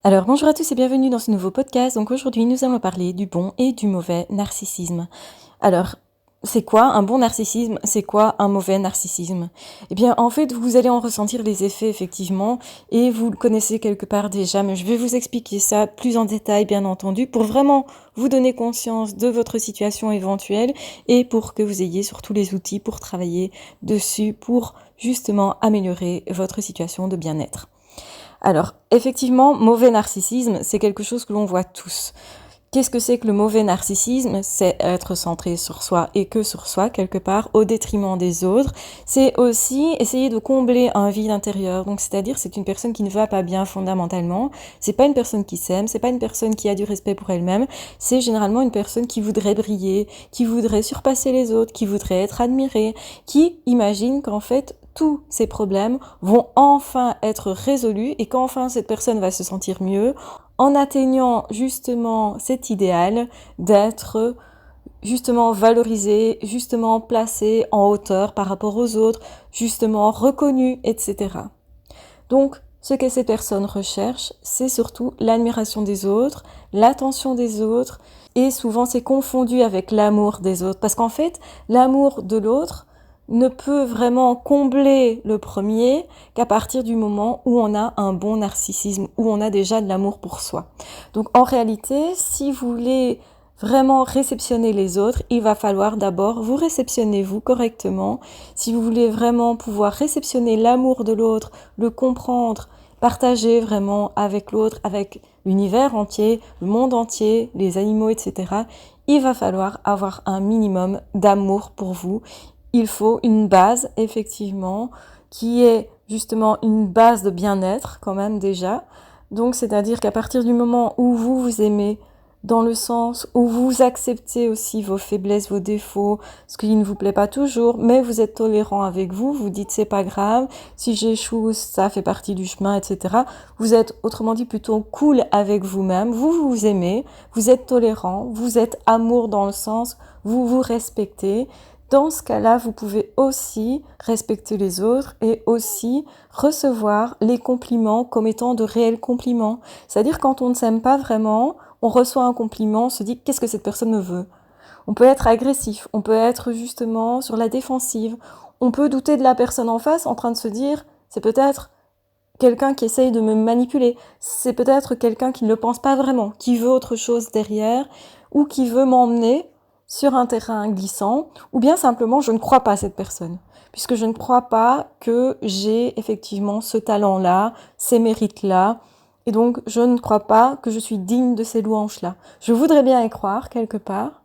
Alors bonjour à tous et bienvenue dans ce nouveau podcast. Donc aujourd'hui nous allons parler du bon et du mauvais narcissisme. Alors c'est quoi un bon narcissisme? C'est quoi un mauvais narcissisme? Eh bien en fait vous allez en ressentir les effets effectivement et vous le connaissez quelque part déjà, mais je vais vous expliquer ça plus en détail bien entendu pour vraiment vous donner conscience de votre situation éventuelle et pour que vous ayez surtout les outils pour travailler dessus pour justement améliorer votre situation de bien-être. Alors, effectivement, mauvais narcissisme, c'est quelque chose que l'on voit tous. Qu'est-ce que c'est que le mauvais narcissisme? C'est être centré sur soi et que sur soi, quelque part, au détriment des autres. C'est aussi essayer de combler un vide intérieur. Donc, c'est-à-dire, c'est une personne qui ne va pas bien fondamentalement. C'est pas une personne qui s'aime, c'est pas une personne qui a du respect pour elle-même. C'est généralement une personne qui voudrait briller, qui voudrait surpasser les autres, qui voudrait être admirée, qui imagine qu'en fait, tous ces problèmes vont enfin être résolus et qu'enfin cette personne va se sentir mieux en atteignant justement cet idéal d'être justement valorisé, justement placé en hauteur par rapport aux autres, justement reconnu, etc. Donc, ce que ces personnes recherchent, c'est surtout l'admiration des autres, l'attention des autres, et souvent c'est confondu avec l'amour des autres, parce qu'en fait, l'amour de l'autre ne peut vraiment combler le premier qu'à partir du moment où on a un bon narcissisme, où on a déjà de l'amour pour soi. Donc en réalité, si vous voulez vraiment réceptionner les autres, il va falloir d'abord vous réceptionner vous correctement. Si vous voulez vraiment pouvoir réceptionner l'amour de l'autre, le comprendre, partager vraiment avec l'autre, avec l'univers entier, le monde entier, les animaux, etc., il va falloir avoir un minimum d'amour pour vous. Il faut une base, effectivement, qui est justement une base de bien-être quand même déjà. Donc, c'est-à-dire qu'à partir du moment où vous vous aimez, dans le sens où vous acceptez aussi vos faiblesses, vos défauts, ce qui ne vous plaît pas toujours, mais vous êtes tolérant avec vous, vous dites c'est pas grave, si j'échoue, ça fait partie du chemin, etc. Vous êtes, autrement dit, plutôt cool avec vous-même, vous vous aimez, vous êtes tolérant, vous êtes amour dans le sens, vous vous respectez. Dans ce cas-là, vous pouvez aussi respecter les autres et aussi recevoir les compliments comme étant de réels compliments. C'est-à-dire quand on ne s'aime pas vraiment, on reçoit un compliment, on se dit qu'est-ce que cette personne me veut. On peut être agressif, on peut être justement sur la défensive, on peut douter de la personne en face en train de se dire c'est peut-être quelqu'un qui essaye de me manipuler, c'est peut-être quelqu'un qui ne le pense pas vraiment, qui veut autre chose derrière ou qui veut m'emmener sur un terrain glissant, ou bien simplement je ne crois pas à cette personne, puisque je ne crois pas que j'ai effectivement ce talent-là, ces mérites-là, et donc je ne crois pas que je suis digne de ces louanges-là. Je voudrais bien y croire quelque part,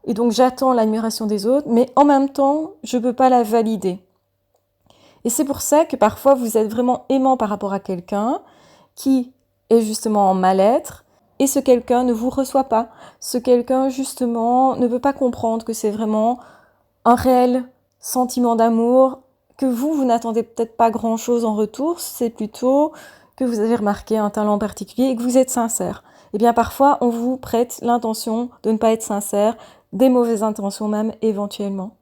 et donc j'attends l'admiration des autres, mais en même temps, je ne peux pas la valider. Et c'est pour ça que parfois vous êtes vraiment aimant par rapport à quelqu'un qui est justement en mal-être, et ce quelqu'un ne vous reçoit pas. Ce quelqu'un, justement, ne peut pas comprendre que c'est vraiment un réel sentiment d'amour, que vous n'attendez peut-être pas grand-chose en retour, c'est plutôt que vous avez remarqué un talent particulier et que vous êtes sincère. Eh bien, parfois, on vous prête l'intention de ne pas être sincère, des mauvaises intentions même, éventuellement.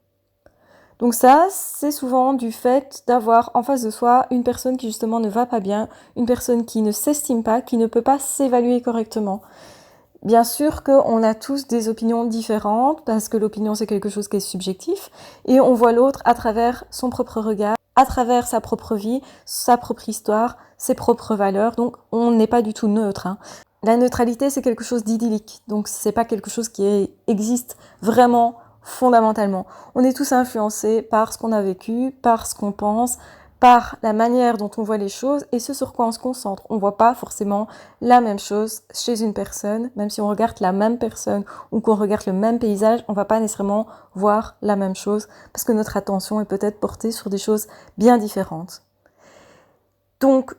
Donc ça, c'est souvent du fait d'avoir en face de soi une personne qui justement ne va pas bien, une personne qui ne s'estime pas, qui ne peut pas s'évaluer correctement. Bien sûr qu'on a tous des opinions différentes, parce que l'opinion c'est quelque chose qui est subjectif, et on voit l'autre à travers son propre regard, à travers sa propre vie, sa propre histoire, ses propres valeurs, donc on n'est pas du tout neutre. La neutralité c'est quelque chose d'idyllique, donc c'est pas quelque chose qui existe vraiment fondamentalement. On est tous influencés par ce qu'on a vécu, par ce qu'on pense, par la manière dont on voit les choses et ce sur quoi on se concentre. On ne voit pas forcément la même chose chez une personne, même si on regarde la même personne ou qu'on regarde le même paysage, on ne va pas nécessairement voir la même chose parce que notre attention est peut-être portée sur des choses bien différentes. Donc,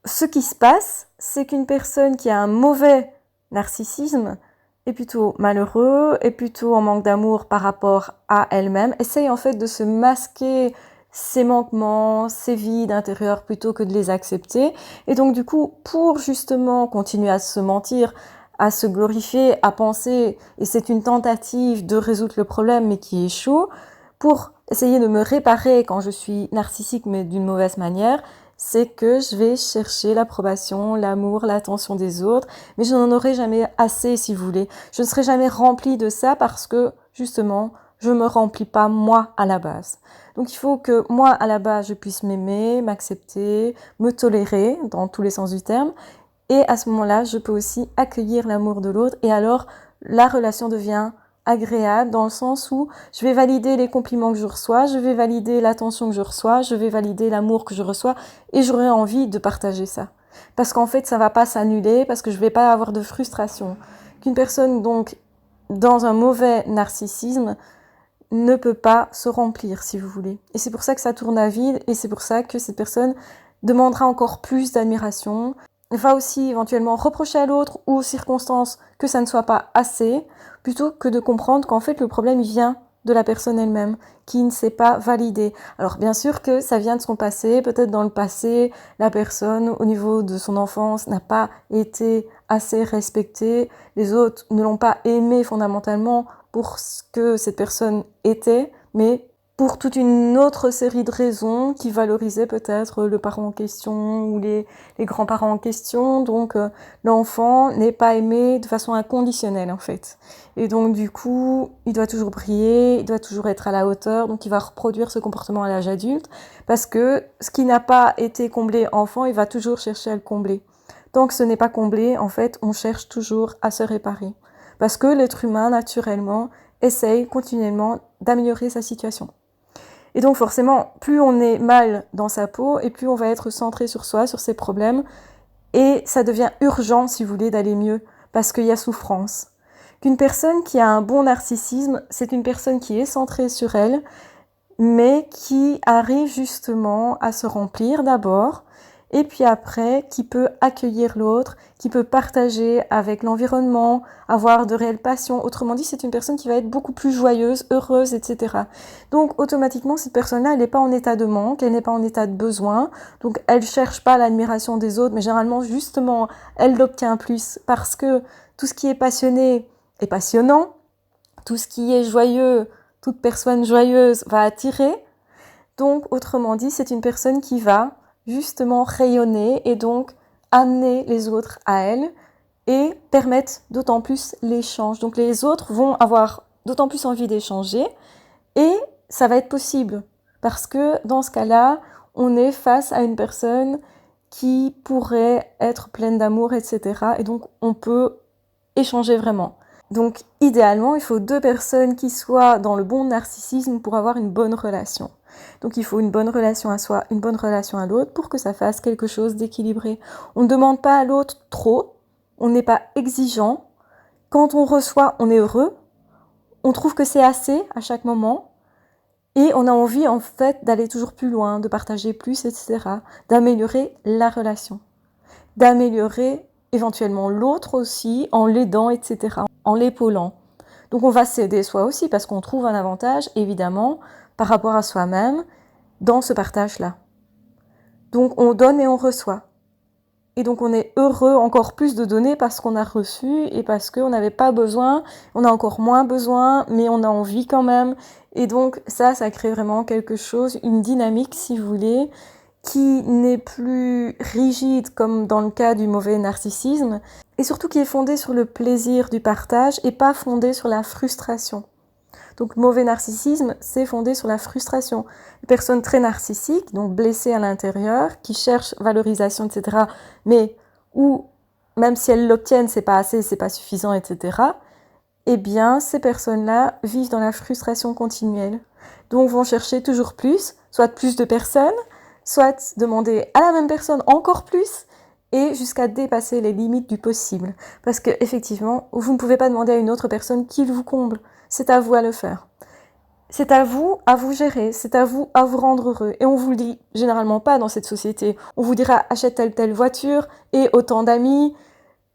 ce qui se passe, c'est qu'une personne qui a un mauvais narcissisme est plutôt malheureux, est plutôt en manque d'amour par rapport à elle-même, essaye en fait de se masquer ses manquements, ses vides intérieurs plutôt que de les accepter. Et donc du coup, pour justement continuer à se mentir, à se glorifier, à penser, et c'est une tentative de résoudre le problème mais qui échoue, pour essayer de me réparer quand je suis narcissique mais d'une mauvaise manière, c'est que je vais chercher l'approbation, l'amour, l'attention des autres, mais je n'en aurai jamais assez, si vous voulez. Je ne serai jamais remplie de ça parce que, justement, je me remplis pas moi à la base. Donc il faut que moi, à la base, je puisse m'aimer, m'accepter, me tolérer, dans tous les sens du terme, et à ce moment-là, je peux aussi accueillir l'amour de l'autre, et alors la relation devient agréable dans le sens où je vais valider les compliments que je reçois, je vais valider l'attention que je reçois, je vais valider l'amour que je reçois et j'aurai envie de partager ça. Parce qu'en fait, ça va pas s'annuler, parce que je vais pas avoir de frustration. Qu'une personne, donc, dans un mauvais narcissisme, ne peut pas se remplir, si vous voulez. Et c'est pour ça que ça tourne à vide et c'est pour ça que cette personne demandera encore plus d'admiration, va aussi éventuellement reprocher à l'autre ou aux circonstances que ça ne soit pas assez, plutôt que de comprendre qu'en fait le problème il vient de la personne elle-même, qui ne s'est pas validée. Alors bien sûr que ça vient de son passé, peut-être dans le passé, la personne au niveau de son enfance n'a pas été assez respectée, les autres ne l'ont pas aimée fondamentalement pour ce que cette personne était, mais pour toute une autre série de raisons qui valorisaient peut-être le parent en question ou les grands-parents en question. Donc l'enfant n'est pas aimé de façon inconditionnelle en fait. Et donc du coup, il doit toujours briller, il doit toujours être à la hauteur, donc il va reproduire ce comportement à l'âge adulte parce que ce qui n'a pas été comblé enfant, il va toujours chercher à le combler. Tant que ce n'est pas comblé, en fait, on cherche toujours à se réparer. Parce que l'être humain, naturellement, essaye continuellement d'améliorer sa situation. Et donc forcément, plus on est mal dans sa peau, et plus on va être centré sur soi, sur ses problèmes, et ça devient urgent, si vous voulez, d'aller mieux, parce qu'il y a souffrance. Qu'une personne qui a un bon narcissisme, c'est une personne qui est centrée sur elle, mais qui arrive justement à se remplir d'abord, et puis après, qui peut accueillir l'autre, qui peut partager avec l'environnement, avoir de réelles passions. Autrement dit, c'est une personne qui va être beaucoup plus joyeuse, heureuse, etc. Donc, automatiquement, cette personne-là, elle n'est pas en état de manque, elle n'est pas en état de besoin, donc elle cherche pas l'admiration des autres, mais généralement, justement, elle l'obtient plus, parce que tout ce qui est passionné est passionnant, tout ce qui est joyeux, toute personne joyeuse va attirer. Donc, autrement dit, c'est une personne qui va justement rayonner et donc amener les autres à elle et permettre d'autant plus l'échange. Donc, les autres vont avoir d'autant plus envie d'échanger et ça va être possible parce que dans ce cas-là, on est face à une personne qui pourrait être pleine d'amour, etc. Et donc, on peut échanger vraiment. Donc, idéalement, il faut 2 personnes qui soient dans le bon narcissisme pour avoir une bonne relation. Donc, il faut une bonne relation à soi, une bonne relation à l'autre pour que ça fasse quelque chose d'équilibré. On ne demande pas à l'autre trop, on n'est pas exigeant. Quand on reçoit, on est heureux, on trouve que c'est assez à chaque moment et on a envie en fait d'aller toujours plus loin, de partager plus, etc., d'améliorer la relation, d'améliorer éventuellement l'autre aussi en l'aidant, etc., en l'épaulant. Donc on va s'aider soi aussi parce qu'on trouve un avantage, évidemment, par rapport à soi-même dans ce partage-là. Donc on donne et on reçoit. Et donc on est heureux encore plus de donner parce qu'on a reçu et parce qu'on n'avait pas besoin, on a encore moins besoin, mais on a envie quand même. Et donc ça crée vraiment quelque chose, une dynamique si vous voulez, qui n'est plus rigide comme dans le cas du mauvais narcissisme, et surtout qui est fondée sur le plaisir du partage et pas fondée sur la frustration. Donc mauvais narcissisme, c'est fondé sur la frustration. Une personne très narcissique, donc blessée à l'intérieur, qui cherche valorisation, etc., mais où, même si elles l'obtiennent, c'est pas assez, c'est pas suffisant, etc., eh bien, ces personnes-là vivent dans la frustration continuelle. Donc vont chercher toujours plus, soit plus de personnes, soit demander à la même personne encore plus, et jusqu'à dépasser les limites du possible. Parce que effectivement, vous ne pouvez pas demander à une autre personne qu'il vous comble. C'est à vous à le faire. C'est à vous gérer, c'est à vous rendre heureux. Et on vous le dit généralement pas dans cette société. On vous dira achète telle voiture et autant d'amis,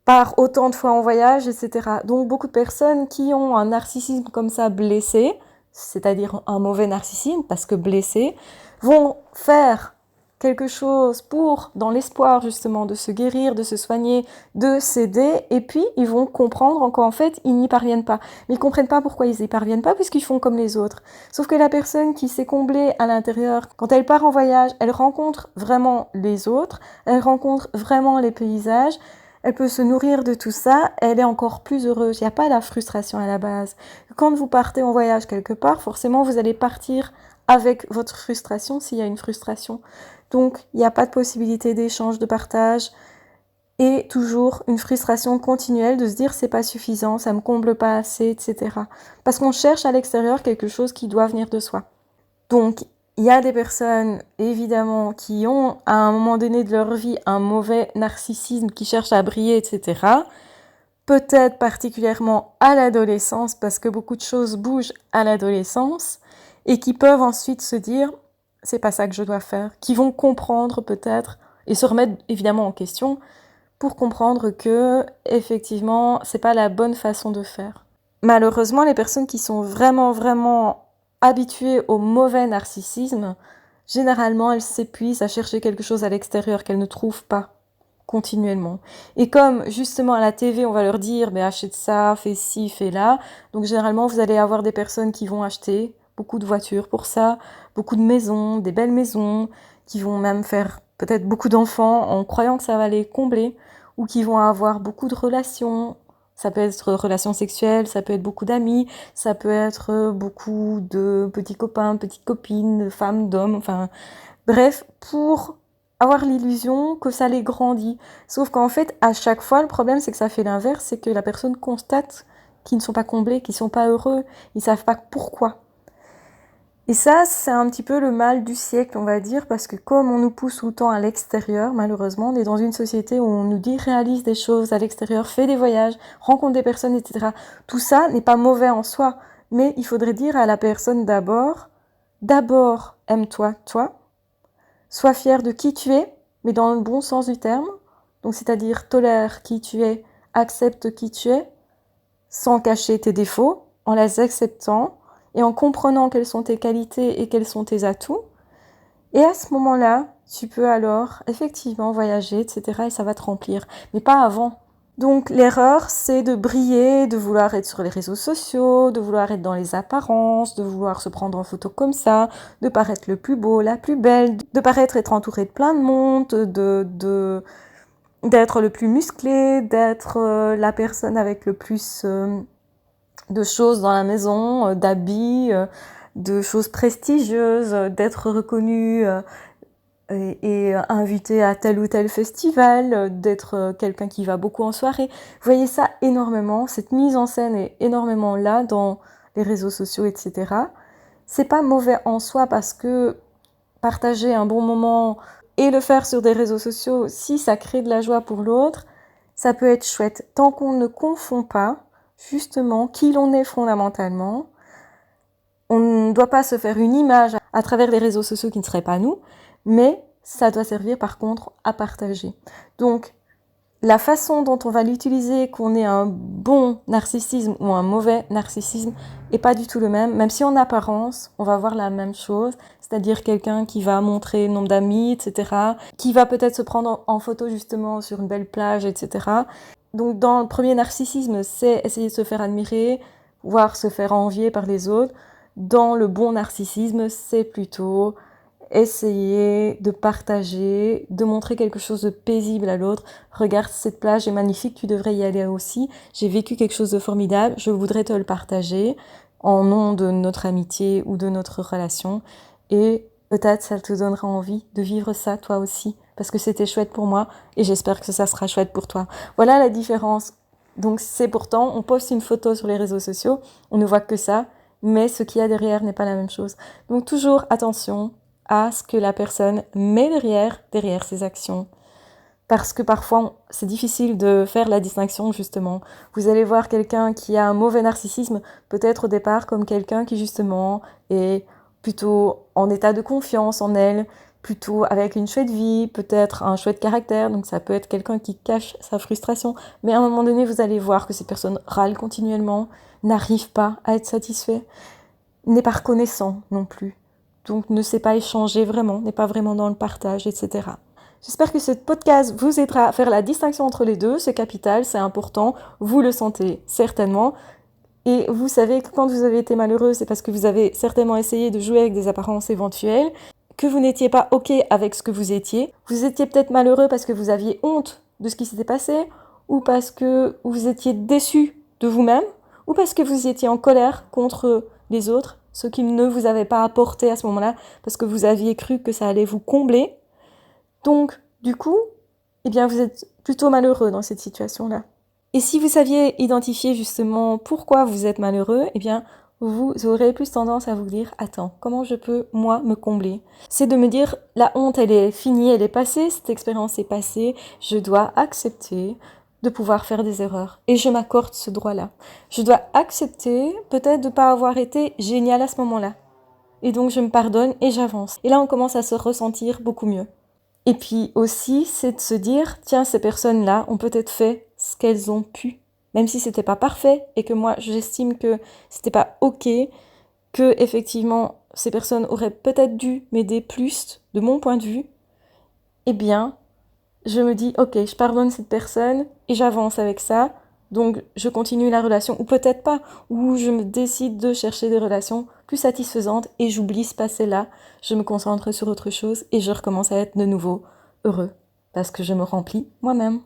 pars autant de fois en voyage, etc. Donc beaucoup de personnes qui ont un narcissisme comme ça blessé, c'est-à-dire un mauvais narcissisme parce que blessé, vont faire quelque chose dans l'espoir justement de se guérir, de se soigner, de s'aider, et puis ils vont comprendre qu'en fait ils n'y parviennent pas. Mais ils comprennent pas pourquoi ils n'y parviennent pas, puisqu'ils font comme les autres. Sauf que la personne qui s'est comblée à l'intérieur, quand elle part en voyage, elle rencontre vraiment les autres, elle rencontre vraiment les paysages, elle peut se nourrir de tout ça, elle est encore plus heureuse. Il n'y a pas la frustration à la base. Quand vous partez en voyage quelque part, forcément vous allez partir avec votre frustration s'il y a une frustration. Donc, il n'y a pas de possibilité d'échange, de partage, et toujours une frustration continuelle de se dire c'est pas suffisant, ça me comble pas assez, etc. Parce qu'on cherche à l'extérieur quelque chose qui doit venir de soi. Donc, il y a des personnes, évidemment, qui ont, à un moment donné de leur vie, un mauvais narcissisme, qui cherchent à briller, etc. Peut-être particulièrement à l'adolescence, parce que beaucoup de choses bougent à l'adolescence, et qui peuvent ensuite se dire c'est pas ça que je dois faire, qui vont comprendre peut-être et se remettre évidemment en question pour comprendre que effectivement c'est pas la bonne façon de faire. Malheureusement, les personnes qui sont vraiment habituées au mauvais narcissisme, généralement elles s'épuisent à chercher quelque chose à l'extérieur qu'elles ne trouvent pas continuellement. Et comme justement à la TV on va leur dire achète ça, fais ci, fais là, donc généralement vous allez avoir des personnes qui vont acheter beaucoup de voitures pour ça, beaucoup de maisons, des belles maisons, qui vont même faire peut-être beaucoup d'enfants en croyant que ça va les combler, ou qui vont avoir beaucoup de relations. Ça peut être relations sexuelles, ça peut être beaucoup d'amis, ça peut être beaucoup de petits copains, petites copines, de femmes, d'hommes, enfin bref, pour avoir l'illusion que ça les grandit. Sauf qu'en fait, à chaque fois, le problème, c'est que ça fait l'inverse, c'est que la personne constate qu'ils ne sont pas comblés, qu'ils ne sont pas heureux, ils savent pas pourquoi. Et ça, c'est un petit peu le mal du siècle, on va dire, parce que comme on nous pousse tout le temps à l'extérieur, malheureusement, on est dans une société où on nous dit réalise des choses à l'extérieur, fais des voyages, rencontre des personnes, etc. Tout ça n'est pas mauvais en soi, mais il faudrait dire à la personne d'abord aime-toi, toi, sois fier de qui tu es, mais dans le bon sens du terme, donc c'est-à-dire tolère qui tu es, accepte qui tu es, sans cacher tes défauts, en les acceptant, et en comprenant quelles sont tes qualités et quels sont tes atouts. Et à ce moment-là, tu peux alors effectivement voyager, etc. et ça va te remplir, mais pas avant. Donc l'erreur, c'est de briller, de vouloir être sur les réseaux sociaux, de vouloir être dans les apparences, de vouloir se prendre en photo comme ça, de paraître le plus beau, la plus belle, de paraître être entouré de plein de monde, d'être le plus musclé, d'être la personne avec le plus de choses dans la maison, d'habits, de choses prestigieuses, d'être reconnu et invité à tel ou tel festival, d'être quelqu'un qui va beaucoup en soirée. Vous voyez ça énormément, cette mise en scène est énormément là dans les réseaux sociaux, etc. C'est pas mauvais en soi parce que partager un bon moment et le faire sur des réseaux sociaux, si ça crée de la joie pour l'autre, ça peut être chouette. Tant qu'on ne confond pas justement qui l'on est fondamentalement, on ne doit pas se faire une image à travers les réseaux sociaux qui ne seraient pas nous, mais ça doit servir par contre à partager. Donc, la façon dont on va l'utiliser, qu'on ait un bon narcissisme ou un mauvais narcissisme, est pas du tout le même si en apparence, on va voir la même chose, c'est-à-dire quelqu'un qui va montrer le nombre d'amis, etc., qui va peut-être se prendre en photo justement sur une belle plage, etc. Donc dans le premier narcissisme, c'est essayer de se faire admirer, voire se faire envier par les autres. Dans le bon narcissisme, c'est plutôt essayer de partager, de montrer quelque chose de paisible à l'autre. Regarde, cette plage est magnifique, tu devrais y aller aussi. J'ai vécu quelque chose de formidable, je voudrais te le partager en nom de notre amitié ou de notre relation. Et peut-être ça te donnera envie de vivre ça toi aussi, parce que c'était chouette pour moi et j'espère que ça sera chouette pour toi. Voilà la différence. Donc c'est pourtant, on poste une photo sur les réseaux sociaux, on ne voit que ça, mais ce qu'il y a derrière n'est pas la même chose. Donc toujours attention à ce que la personne met derrière ses actions. Parce que parfois, c'est difficile de faire la distinction, justement. Vous allez voir quelqu'un qui a un mauvais narcissisme, peut-être au départ comme quelqu'un qui, justement, est plutôt en état de confiance en elle, plutôt avec une chouette vie, peut-être un chouette caractère, donc ça peut être quelqu'un qui cache sa frustration. Mais à un moment donné, vous allez voir que ces personnes râlent continuellement, n'arrivent pas à être satisfaits, n'est pas reconnaissant non plus. donc ne sait pas échanger vraiment, n'est pas vraiment dans le partage, etc. J'espère que ce podcast vous aidera à faire la distinction entre les deux. C'est capital, c'est important, vous le sentez certainement. Et vous savez que quand vous avez été malheureux, c'est parce que vous avez certainement essayé de jouer avec des apparences éventuelles, que vous n'étiez pas OK avec ce que vous étiez. Vous étiez peut-être malheureux parce que vous aviez honte de ce qui s'était passé, ou parce que vous étiez déçu de vous-même, ou parce que vous étiez en colère contre les autres, ceux qui ne vous avaient pas apporté à ce moment-là, parce que vous aviez cru que ça allait vous combler. Donc, du coup, eh bien, vous êtes plutôt malheureux dans cette situation-là. Et si vous saviez identifier justement pourquoi vous êtes malheureux, eh bien, vous aurez plus tendance à vous dire « Attends, comment je peux, moi, me combler ?» C'est de me dire « La honte, elle est finie, elle est passée, cette expérience est passée, je dois accepter de pouvoir faire des erreurs. Et je m'accorde ce droit-là. Je dois accepter peut-être de ne pas avoir été génial à ce moment-là. Et donc, je me pardonne et j'avance. Et là, on commence à se ressentir beaucoup mieux. Et puis aussi, c'est de se dire, tiens, ces personnes-là ont peut-être fait ce qu'elles ont pu, même si c'était pas parfait et que moi, j'estime que c'était pas OK, que effectivement, ces personnes auraient peut-être dû m'aider plus, de mon point de vue. Eh bien, je me dis, OK, je pardonne cette personne et j'avance avec ça. Donc, je continue la relation, ou peut-être pas, ou je me décide de chercher des relations plus satisfaisantes et j'oublie ce passé-là, je me concentre sur autre chose et je recommence à être de nouveau heureux, parce que je me remplis moi-même.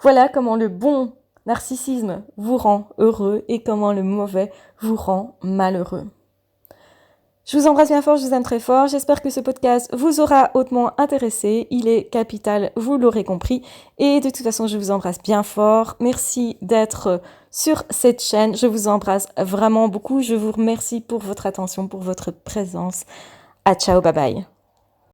Voilà comment le bon narcissisme vous rend heureux et comment le mauvais vous rend malheureux. Je vous embrasse bien fort, je vous aime très fort. J'espère que ce podcast vous aura hautement intéressé. Il est capital, vous l'aurez compris. Et de toute façon, je vous embrasse bien fort. Merci d'être sur cette chaîne. Je vous embrasse vraiment beaucoup. Je vous remercie pour votre attention, pour votre présence. À ciao, bye bye.